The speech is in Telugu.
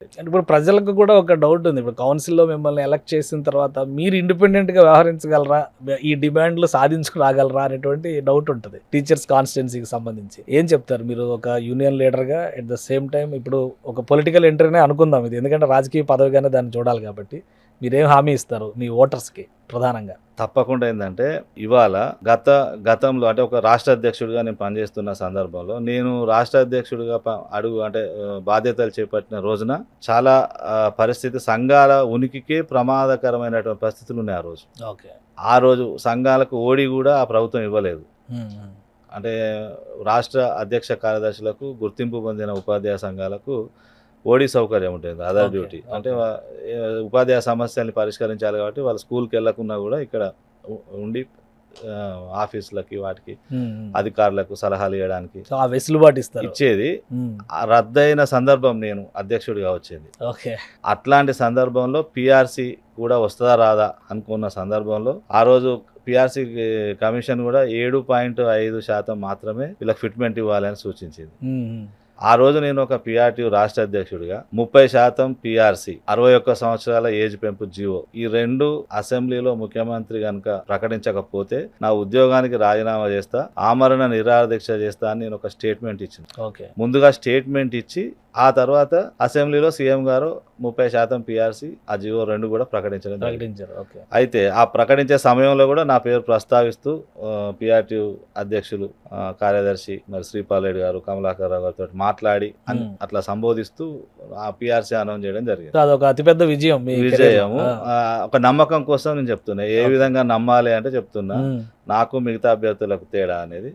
అంటే ఇప్పుడు ప్రజలకు కూడా ఒక డౌట్ ఉంది. ఇప్పుడు కౌన్సిల్‌లో మిమ్మల్ని ఎలక్ట్ చేసిన తర్వాత మీరు ఇండిపెండెంట్‌గా వ్యవహరించగలరా? ఈ డిమాండ్‌లు సాధించుకు రాగలరా? అనేటువంటి డౌట్ ఉంటది. టీచర్స్ కాన్స్టిట్యుయెన్సీకి సంబంధించి. ఏం చెప్తారు మీరు ఒక యూనియన్ లీడర్‌గా ఎట్ ద సేమ్ టైమ్ ఇప్పుడు ఒక పొలిటికల్ ఎంట్రీనే అనుకుందాం ఇది. ఎందుకంటే రాజకీయ పదవిగానే దాన్ని చూడాలి కాబట్టి. మీరేం హామీ ఇస్తారు మీ ఓటర్స్‌కి ప్రధానంగా? తప్పకుండా ఏందంటే, ఇవాళ గతంలో అంటే ఒక రాష్ట్ర అధ్యక్షుడిగా నేను పనిచేస్తున్న సందర్భంలో, నేను రాష్ట్ర అధ్యక్షుడిగా బాధ్యతలు చేపట్టిన రోజున చాలా పరిస్థితి సంఘాల ఉనికికే ప్రమాదకరమైనటువంటి పరిస్థితులున్నాయి ఆ రోజు. ఓకే. ఆ రోజు సంఘాలకు ఓడి గూడా ఆ ప్రభుత్వం ఇవ్వలేదు. హ్మ్. హ్మ్. అంటే రాష్ట్ర అధ్యక్ష కార్యదర్శులకు, గుర్తింపు పొందిన ఉపాధ్యాయ సంఘాలకు ఓడి సౌకర్యం ఉంటుంది. Other okay. డ్యూటీ. అంటే ఓకే. ఉపాధ్యాయ సమస్యల్ని పరిష్కరించాలి కాబట్టి వాళ్ళు స్కూల్‌కెళ్ళకున్నా గూడా ఇక్కడ ఉండి ఆఫీసులకి వాటికి హ్మ్. హ్మ్. అధికారులకు సలహాలు ఇయ్యడానికి సో, ఆ వెసులుబాటు ఇస్తారు. ఇచ్చేది. హ్మ్. రద్దయిన సందర్భం నేను అధ్యక్షుడిగా వచ్చింది. ఓకే. అట్లాంటి సందర్భంలో పీఆర్సీ కూడా వస్తదా రాదా అనుకున్న సందర్భంలో ఆ రోజు పీఆర్సీ కమిషన్ గూడా 7.5% మాత్రమే వీళ్ళకి ఫిట్‌మెంట్ ఇవ్వాలని సూచించింది. హ్మ్. హ్మ్. ఆ రోజు నేను ఒక పీఆర్టీయూ రాష్ట్ర అధ్యక్షుడిగా 30% పీఆర్సీ 61 సంవత్సరాల ఏజ్ పెంపు జీవో ఈ 2 అసెంబ్లీలో ముఖ్యమంత్రి గనుక ప్రకటించకపోతే నా ఉద్యోగానికి రాజీనామా చేస్తా, ఆమరణ నిరాహార దీక్ష చేస్తా అని నేను ఒక స్టేట్మెంట్ ఇచ్చిన. ఓకే. ముందుగా స్టేట్మెంట్ ఇచ్చి ఆ తర్వాత అసెంబ్లీలో సీఎం గారు 30% పీఆర్సీ ఆ జీవో 2 కూడా ప్రకటించారు. ఓకే. అయితే ఆ ప్రకటించే సమయంలో కూడా నా పేరు ప్రస్తావిస్తూ పీఆర్టీయూ అధ్యక్షులు కార్యదర్శి మరి శ్రీపాల్ రెడ్డి గారు, కమలాకర్ రావు గారితో మాట్లాడి అట్లా సంబోధిస్తూ ఆ పీఆర్సీ అనౌన్స్ చేయడం జరిగింది. సో, అదొక అతిపెద్ద విజయం మీ విజయము. కెరీర్‌లో. ఒక నమ్మకం కోసం నేను చెప్తున్నా. ఏ ఓకే. విధంగా నమ్మాలి అంటే చెప్తున్నా. హ్మ్. నాకు మిగతా అభ్యర్థులకు తేడా అనేది